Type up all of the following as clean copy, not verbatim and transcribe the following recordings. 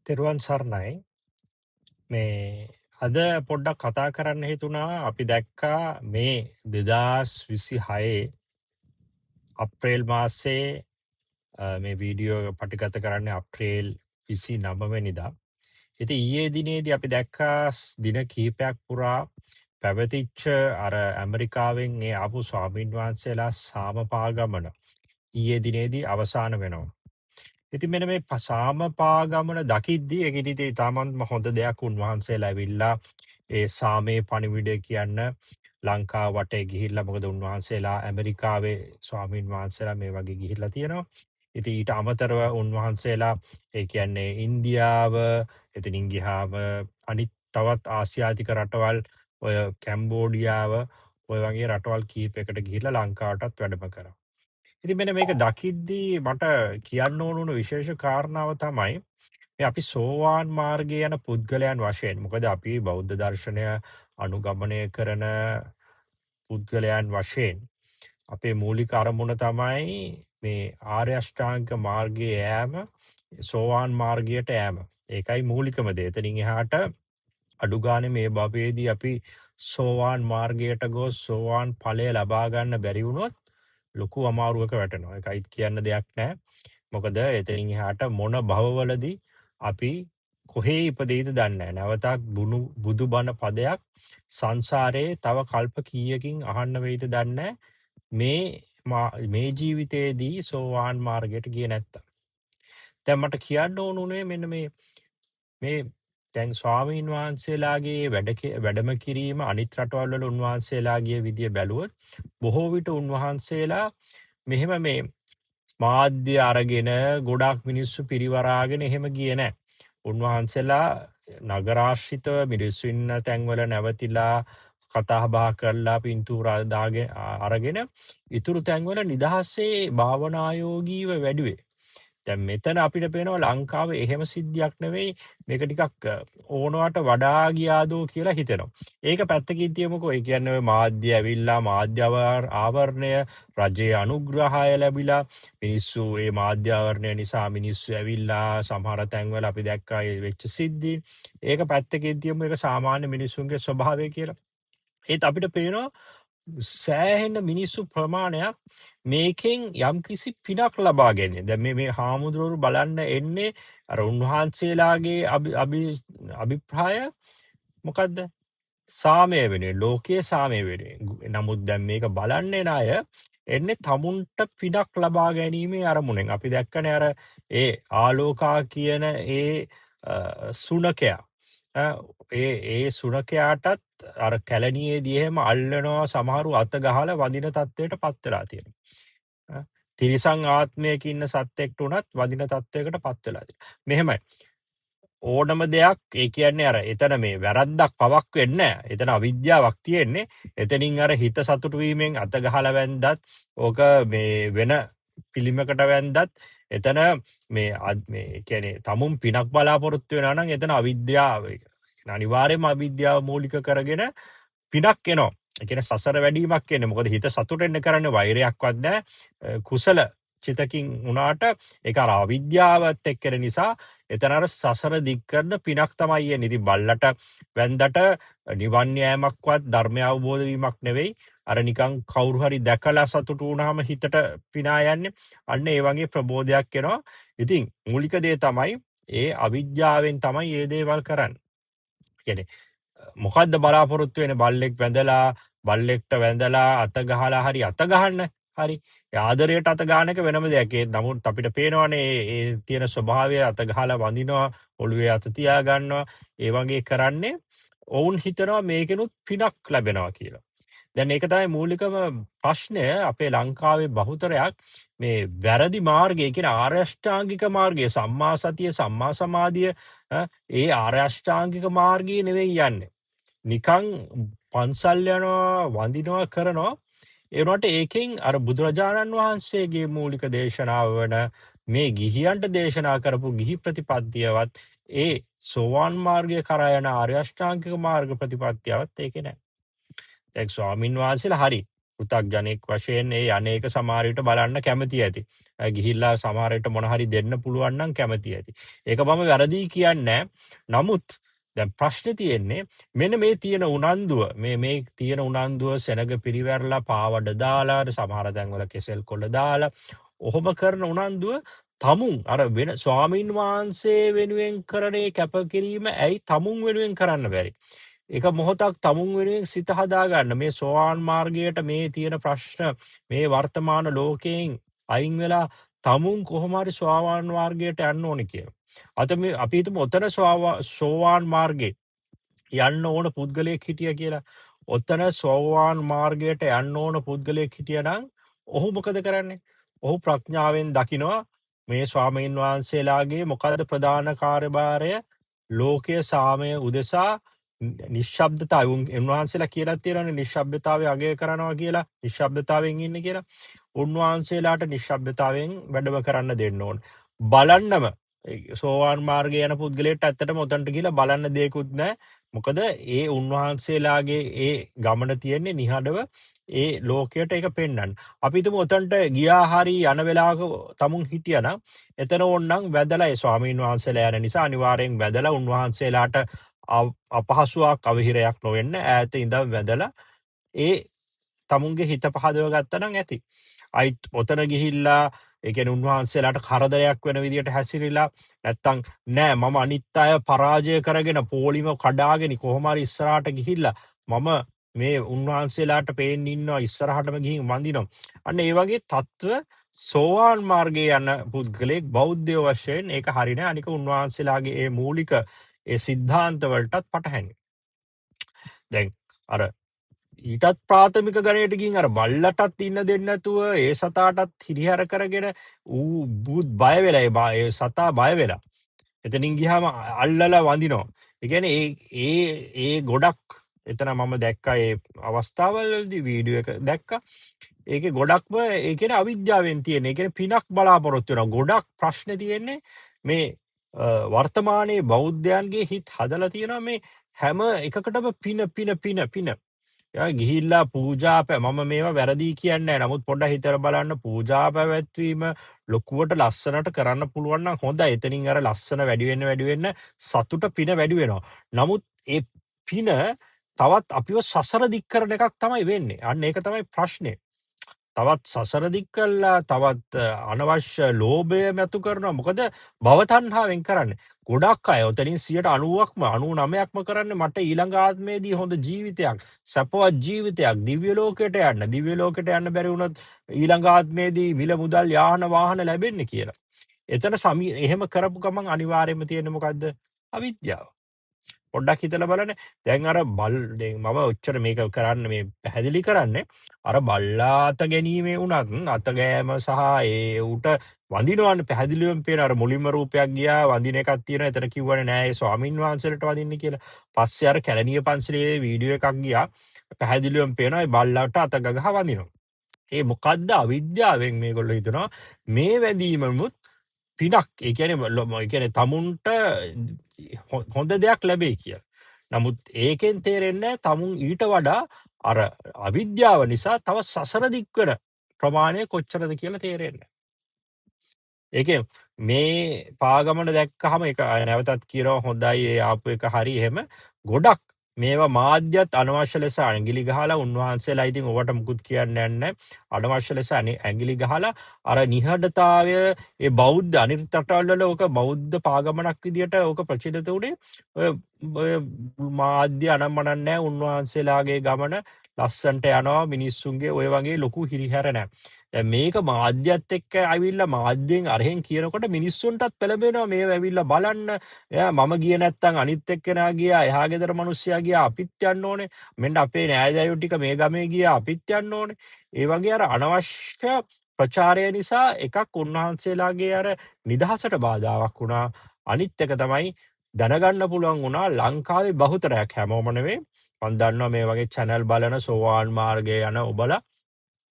තෙරුවන් සරණයි. මේ අද පොඩ්ඩක් කතා කරන්න හිතුණා. අපි දැක්කා මේ 2026 අප්‍රේල් මාසේ මේ වීඩියෝ පටිගත කරන්නේ අප්‍රේල් 29 වෙනිදා. ඉතින් ඊයේ දිනේදී අපි දැක්කා දින කිහිපයක් පුරා පැවතිච්ච අර ඇමරිකාවෙන් ඒ ආපු ස්වාමීන් වහන්සේලා සාමපාගමන ඊයේ දිනේදී අවසන් වෙනවා. ඉතින් මෙන්න මේ සාමපාගමන දකිද්දී ඒක ඉතින් ඉතාමත්ම හොඳ දෙයක්. උන්වහන්සේලා ඇවිල්ලා ඒ සාමේ පණිවිඩය කියන්න ලංකාව වටේ ගිහිල්ලා, මොකද උන්වහන්සේලා ඇමරිකාවේ ස්වාමීන් වහන්සේලා මේ වගේ ගිහිල්ලා තියෙනවා. ඉතින් ඊට අමතරව උන්වහන්සේලා ඒ කියන්නේ ඉන්දියාව, එතනින් ගියාම අනිත් තවත් ආසියාතික රටවල්, ඔය කැම්බෝඩියාව, ඔය වගේ රටවල් කීපයකට ගිහිල්ලා ලංකාවටත් වැඩම කරා. ඉතින් මෙන්න මේක දකිද්දී මට කියන්න ඕන වුණු විශේෂ කාරණාව තමයි මේ අපි සෝවාන් මාර්ගයේ යන පුද්ගලයන් වශයෙන්. මොකද අපි බෞද්ධ දර්ශනය අනුගමනය කරන පුද්ගලයන් වශයෙන් අපේ මූලික අරමුණ තමයි මේ ආර්ය අෂ්ටාංගික මාර්ගයේ යෑම, සෝවාන් මාර්ගයට යෑම. ඒකයි මූලිකම දේ. එතනින් එහාට අඩු ගානේ මේ භවයේදී අපි සෝවාන් මාර්ගයට ගොස් සෝවාන් ඵලය ලබා ගන්න බැරි වුණොත් ලොකු අමාරුවක වැටෙනවා. ඒකයි කියන්න දෙයක් නැහැ. මොකද එතනින් එහාට මොන භවවලදී අපි කොහේ ඉපදෙයිද දන්නේ නැහැ. නැවතත් බුදුබණ පදයක් සංසාරේ තව කල්ප කීයකින් අහන්න වෙයිද දන්නේ නැහැ. මේ ජීවිතයේදී සෝවාන් මාර්ගයට ගියේ නැත්තම්. දැන් මට කියන්න ඕන උනේ මෙන්න මේ දැන් ස්වාමීන් වහන්සේලාගේ වැඩම කිරීම අනිත් රටවල් වල උන්වහන්සේලාගේ විදිය බැලුවොත් බොහෝ විට උන්වහන්සේලා මෙහෙම මේ මාධ්‍ය අරගෙන ගොඩාක් මිනිස්සු පිරිවරාගෙන එහෙම ගියේ නැහැ. උන්වහන්සේලා නගරාශ්‍රිතව මිනිස්සු ඉන්න තැන්වල නැවතිලා කතා බහ කරලා පින්තූර අරගෙන ඉතුරු තැන්වල නිදහසේ භාවනායෝගීව වැඩුවේ. දැන් මෙතන අපිට පේනවා ලංකාවේ එහෙම සිද්ධියක් නෙවෙයි. මේක ටිකක් ඕනවට වඩා ගියාදෝ කියලා හිතෙනවා. ඒක පැත්තකින් තියමුකෝ. ඒ කියන්නේ ඔය මාධ්‍ය ඇවිල්ලා මාධ්‍ය ආවරණය, රජයේ අනුග්‍රහය ලැබිලා මිනිස්සු ඒ මාධ්‍ය ආවරණය නිසා මිනිස්සු ඇවිල්ලා සමහර තැන්වල අපි දැක්කා ඒ වෙච්ච සිද්ධි. ඒක පැත්තකින් තියමු. ඒක සාමාන්‍ය මිනිස්සුන්ගේ ස්වභාවය කියලා. ඒත් අපිට පේනවා සෑහෙන මිනිස්සු ප්‍රමාණයක් මේකෙන් යම්කිසි පිනක් ලබා ගැනීම. දැන් මේ හාමුදුරුවෝ බලන්න එන්නේ අර උන්වහන්සේලාගේ අභිප්‍රාය මොකද්ද? සාමය වෙනුවෙන්, ලෝකයේ සාමය වෙනුවෙන්. නමුත් දැන් මේක බලන්න එන අය එන්නේ තමුන්ට පිනක් ලබා ගැනීමේ අරමුණෙන්. අපි දැක්කනේ අර ඒ ආලෝකා කියන ඒ සුනකයා. ඒ සුනකයාටත් අර කැලණියේදී එහෙම අල්ලනවා, සමහරු අත ගහලා වදින තත්ත්වයට පත් වෙලා තියෙනවා. තිරිසන් ආත්මයක ඉන්න සත්වෙක්ට උනත් වදින තත්ත්වයකට පත් වෙලා තියෙනවා. මෙහෙමයි. ඕනම දෙයක් ඒ කියන්නේ අර එතන මේ වැරද්දක් පවක් වෙන්නේ නැහැ. එතන අවිද්‍යාවක් තියෙන්නේ. එතනින් අර හිත සතුටු වීමෙන් අත ගහලා වැන්දත්, ඕක මේ වෙන පිළිමයකට වැන්දත් එතන මේ කියන්නේ තමුන් පිනක් බලාපොරොත්තු වෙනවා නම් එතන අවිද්‍යාව. ඒ කියන්නේ අනිවාර්යයෙන්ම අවිද්‍යාව මූලික කරගෙන පිනක් එනවා. ඒ කියන්නේ සසර වැඩිවීමක් එන්නේ. මොකද හිත සතුටෙන්න කරන්නේ වෛරයක්වත් නැහැ. කුසල චිතකින් උනාට ඒක අර අවිද්‍යාවත් එක්කෙන නිසා එතන අර සසර දික් කරන පිනක් තමයි එන්නේ. ඉතින් බල්ලට වැන්දට නිවන් යෑමක්වත් ධර්මය අවබෝධ වීමක් නෙවෙයි. අර නිකන් කවුරු හරි දැකලා සතුටු වුණාම හිතට පිනා යන්නේ. අන්න ඒ වගේ ප්‍රබෝධයක් එනවා. ඉතින් මූලික දේ තමයි ඒ අවිද්‍යාවෙන් තමයි මේ දේවල් කරන්නේ. කියන්නේ මොකද්ද බලාපොරොත්තු වෙන්නේ? බල්ලෙක්ට වැඳලා අත ගහලා හරි අත ගහන්න. හරි. ඒ ආදරයට අත ගන්න එක වෙනම දෙයක්. ඒ නමුත් අපිට පේනවනේ ඒ තියෙන ස්වභාවය අත ගහලා වඳිනවා, ඔළුවේ අත තියා ගන්නවා. ඒ වගේ කරන්නේ ඔවුන් හිතනවා මේකෙනුත් පිනක් ලැබෙනවා කියලා. දැන් ඒක තමයි මූලිකම ප්‍රශ්නය. අපේ ලංකාවේ බහුතරයක් මේ වැරදි මාර්ගය කියන ආර්ය අෂ්ටාංගික මාර්ගය, සම්මා සතිය, සම්මා සමාධිය, ඒ ආර්ය අෂ්ටාංගික මාර්ගය නෙවෙයි යන්නේ. නිකන් පන්සල් යනවා, වඳිනවා, කරනවා. ඒ වුණාට ඒකෙන් අර බුදුරජාණන් වහන්සේගේ මූලික දේශනාව වන මේ ගිහියන්ට දේශනා කරපු ගිහි ප්‍රතිපත්තියවත් ඒ සෝවාන් මාර්ගය කරා යන ආර්ය අෂ්ටාංගික මාර්ග ප්‍රතිපත්තියවත් ඒකේ නැහැ. දැන් ස්වාමින් වහන්සේලා හරි පෘථග්ජනෙක් වශයෙන් ඒ අනේක සමහර විට බලන්න කැමති ඇති. ගිහිල්ලා සමහර විට මොන හරි දෙන්න පුළුවන් නම් කැමති ඇති. ඒක මම වැරදි කියන්නේ නෑ. නමුත් දැන් ප්‍රශ්නේ තියෙන්නේ මෙන්න මේ තියෙන උනන්දුව මේ තියෙන උනන්දුව සෙනග පිරිවැරලා පාවඩ දාලා සමහර තැන්වල කෙසෙල් කොළ දාලා ඔහොම කරන උනන්දුව තමුන් අර වෙන ස්වාමීන් වහන්සේ වෙනුවෙන් කරන ඒ කැපකිරීම ඇයි තමුන් වෙනුවෙන් කරන්න බැරි? ඒක මොහොතක් තමුන් වෙනුවෙන් සිත හදාගන්න මේ සෝවාන් මාර්ගයට මේ තියෙන ප්‍රශ්න මේ වර්තමාන ලෝකයෙන් අයින් වෙලා තමුන් කොහොම හරි සෝවාන් මාර්ගයට යන්න ඕනේ කියලා. අත මේ අපි හිතමු ඔතන සෝවාන් මාර්ගේ යන්න ඕන පුද්ගලයෙක් හිටියා කියලා. ඔතන සෝවාන් මාර්ගයට යන්න ඕන පුද්ගලයෙක් හිටියනම් ඔහු මොකද කරන්නේ? ඔහු ප්‍රඥාවෙන් දකිනවා මේ ස්වාමීන් වහන්සේලාගේ මොකද්ද ප්‍රධාන කාර්යභාරය? ලෝකයේ සාමය උදෙසා නිශ්ශබ්දතාවය උන්වහන්සේලා කියලා තියෙනවානේ නිශ්ශබ්දතාවය අගය කරනවා කියලා නිශ්ශබ්දතාවයෙන් ඉන්න කියලා. උන්වහන්සේලාට නිශ්ශබ්දතාවයෙන් වැඩම කරන්න දෙන්න ඕන. බලන්නම සෝවාන් මාර්ගයේ යන පුද්ගලයාට ඇත්තටම උතන්ට ගිහිල්ලා බලන්න දෙයක්වත් නැහැ. මොකද ඒ උන්වහන්සේලාගේ ඒ ගමන තියෙන්නේ නිහඬව ඒ ලෝකයට ඒක පෙන්වන්න. අපි හිතමු උතන්ට ගියා හරි යන වෙලාවක තමුන් හිටියානම් එතන ඕන්නම් වැදලා ඒ ස්වාමීන් වහන්සේලා යන නිසා අනිවාර්යෙන් වැදලා උන්වහන්සේලාට අපහසුාවක් අවහිරයක් නොවෙන්න ඈත ඉඳන් වැදලා ඒ තමුන්ගේ හිත පහදව ගත්තා නම් ඇති. අයිත් ඔතන ගිහිල්ලා ඒ කියන්නේ උන්වහන්සේලාට කරදරයක් වෙන විදියට හැසිරිලා නැත්තම් නෑ මම අනිත් අය පරාජය කරගෙන පොලිම කඩාගෙන කොහොම හරි ඉස්සරහට ගිහිල්ලා මම මේ උන්වහන්සේලාට පේන්න ඉන්නවා ඉස්සරහටම ගිහින් වඳිනවා. අන්න ඒ වගේ තත්ත්ව සෝවාන් මාර්ගයේ යන පුද්ගලෙක් බෞද්ධයෝ වශයෙන් ඒක හරිනේ. අනික උන්වහන්සේලාගේ ඒ මූලික ඒ සිද්ධාන්ත වලටත් පටහැනි. දැන් අර ඊටත් ප්‍රාථමික ගණයට ගිහින් අර බල්ලටත් ඉන්න දෙන්නේ නැතුව ඒ සතාටත් හිරිහැර කරගෙන ඌ බය වෙලා ඒ සතා බය වෙලා. එතනින් ගියාම අල්ලලා වඳිනවා. ඒ කියන්නේ ඒ ගොඩක් එතන මම දැක්කා ඒ අවස්ථාවවලදී වීඩියෝ එක දැක්කා. ඒකේ ගොඩක්ම ඒ කියන්නේ අවිද්‍යාවෙන් තියෙන. ඒ කියන්නේ පිනක් බලාපොරොත්තු වෙනවා. ගොඩක් ප්‍රශ්නේ තියෙන්නේ මේ වර්තමානයේ බෞද්ධයන්ගේ හිත හදලා තියෙනවා මේ හැම එකකටම පින. ගිහිල්ලා පූජා මම මේවා වැරදි කියන්නේ නැහැ. නමුත් පොඩ්ඩක් හිතලා බලන්න පූජා පැවැත්වීම ලොකුවට ලස්සනට කරන්න පුළුවන් නම් හොඳයි. එතනින් අර ලස්සන වැඩි වෙන්න සතුට පින වැඩි වෙනවා. නමුත් ඒ පින තවත් අපිව සසර දික් කරන එකක් තමයි වෙන්නේ. අන්න ඒක තමයි ප්‍රශ්නේ. තවත් සසර දික් කළා තවත් අනවශ්‍ය ලෝභය මතු කරනවා. මොකද භව තණ්හාවෙන් කරන්නේ. ගොඩක් අය ඔතනින් 90%ක්ම 99%ක්ම කරන්නේ මට ඊළඟ ආත්මයේදී හොඳ ජීවිතයක්, සපවත් ජීවිතයක්, දිව්‍ය ලෝකයට යන්න. දිව්‍ය ලෝකයට යන්න බැරි වුණොත් ඊළඟ ආත්මයේදී මිල මුදල් යාන වාහන ලැබෙන්නේ කියලා. එතන එහෙම කරපු ගමන් අනිවාර්යයෙන්ම තියෙන්නේ මොකද්ද? අවිද්‍යාව. පොඩ්ඩක් හිතලා බලන්න. දැන් අර මම ඔච්චර මේක කරන්න මේ පැහැදිලි කරන්නේ අර බල්ලා අත ගැනීමේ උනත් අත ගෑම සහ ඒ උට වඳිනවන්නේ පැහැදිලිවම පේන අර මුලින්ම රූපයක් ගියා වඳින එකක් තියෙනවා. එතන කිව්වනේ නෑ ඒ ස්වාමින් වහන්සේලට වඳින්න කියලා. පස්සේ අර කැලණිය පන්සලේ වීඩියෝ එකක් ගියා. පැහැදිලිවම පේනවා ඒ බල්ලාට අත ගගහ වඳිනවා. ඒ මොකද්ද අවිද්‍යාවෙන් මේගොල්ලෝ හිතනවා මේ වැඳීමමුත් පිනක්. ඒ කියන්නේ තමුන්ට හොඳ දෙයක් ලැබෙයි කියලා. නමුත් ඒකෙන් තේරෙන්නේ තමුන් ඊට වඩා අර අවිද්‍යාව නිසා තව සසර දික් වෙන ප්‍රමාණය කොච්චරද කියලා තේරෙන්නේ. ඒකේ මේ පාගමන දැක්කහම ඒක නැවතත් කියනවා හොඳයි ඒ ආපු එක හරි එහෙම ගොඩක් මේවා මාධ්‍යත් අනවශ්‍ය ලෙස ඇඟිලි ගහලා උන්වහන්සේලා ඉතින් ඔබට මුකුත් කියන්නේ නැහැ. අනවශ්‍ය ලෙස ඇඟිලි ගහලා අර නිහඬතාවය ඒ බෞද්ධ අනිත් රටවල් වල ඕක බෞද්ධ පාගමනක් විදියට ඕක ප්‍රචලිත උනේ ඔය මාධ්‍ය අනම්මනක් නැහැ. උන්වහන්සේලාගේ ගමන ලස්සන්ට යනවා මිනිස්සුන්ගේ ඔය වගේ ලොකු හිරිහැර නැහැ. දැන් මේක මාධ්‍යත් එක්ක ඇවිල්ලා මාධ්‍යෙන් අරහෙන් කියනකොට මිනිස්සුන්ටත් පෙළඹෙනවා මේව ඇවිල්ලා බලන්න. එයා මම ගියේ නැත්තම් අනිත් එක්කෙනා ගියා, එහා ගෙදර මිනිස්සයා ගියා අපිත් යන්න ඕනේ. මෙන්න අපේ නෑදෑයෝ ටික මේ ගමේ ගියා අපිත් යන්න ඕනේ. ඒ වගේ අර අනවශ්‍ය ප්‍රචාරය නිසා එකක් උන්වහන්සේලාගේ අර නිදහසට බාධාවක් වුණා. අනිත් එක තමයි දැනගන්න පුළුවන් වුණා ලංකාවේ බහුතරයක් හැමෝම නෙවෙයි. මම දන්නවා මේ වගේ channel බලන සෝවාන් මාර්ගයේ යන ඔබලා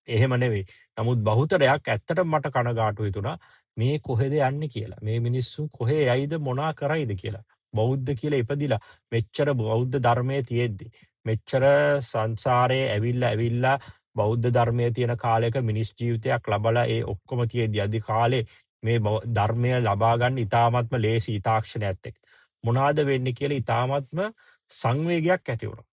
එහෙම නෙවෙයි. නමුත් බහුතරයක් ඇත්තටම මට කනගාටු හිතුණා මේ කොහෙද යන්නේ කියලා. මේ මිනිස්සු කොහේ යයිද මොනා කරයිද කියලා. බෞද්ධ කියලා ඉපදිලා මෙච්චර බෞද්ධ ධර්මයේ තියෙද්දි මෙච්චර සංසාරේ ඇවිල්ලා බෞද්ධ ධර්මයේ තියෙන කාලයක මිනිස් ජීවිතයක් ලබලා ඒ ඔක්කොම තියෙද්දි අද කාලේ මේ ධර්මය ලබා ගන්න ඉතාමත්ම ලේසි තාක්ෂණයත් එක්ක. මොනවාද වෙන්නේ කියලා ඉතාමත්ම සංවේගයක් ඇති වුණා.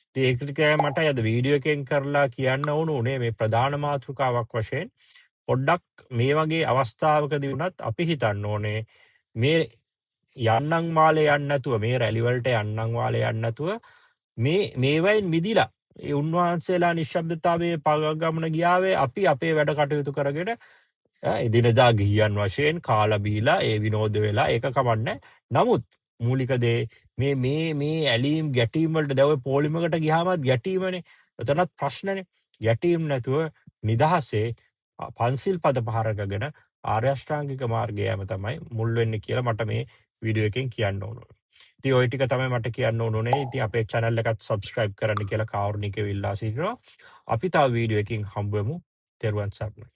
ඉතින් ඒකට මට අද වීඩියෝ එකෙන් කරලා කියන්න උනේ මේ ප්‍රධාන මාතෘකාවක් වශයෙන් පොඩ්ඩක් මේ වගේ අවස්ථාවකදී වුණත් අපි හිතන්න ඕනේ මේ යන්නම් වාලේ යන්නේ නැතුව මේ රැලි වලට යන්නම් වාලේ යන්නේ නැතුව මේවයින් මිදිලා ඒ උන්වහන්සේලා නිශ්ශබ්දතාවයේ පගගමන ගියාවේ අපි අපේ වැඩ කටයුතු කරගෙන එදිනදා ගිහියන් වශයෙන් කාලා බීලා ඒ විනෝද වෙලා ඒක කමන්නේ. නමුත් මූලික දේ මේ ඇලීම් ගැටීම් වලට දැන් ඔය පොලිමකට ගියාමත් ගැටීමනේ. එතනත් ප්‍රශ්නනේ. ගැටීම් නැතුව නිදහසේ පන්සිල් පද පහරකගෙන ආර්ය අෂ්ටාංගික මාර්ගය යෑම තමයි මුල් වෙන්නේ කියලා මට මේ වීඩියෝ එකෙන් කියන්න ඕන. ඉතින් ওই ටික තමයි මට කියන්න ඕනේ. ඉතින් අපේ channel එකත් subscribe කරන්න කියලා කාරුණිකව ඉල්ලා සිටිනවා. අපි තව වීඩියෝ එකකින් හම්බ වෙමු. තෙරුවන් සරණයි.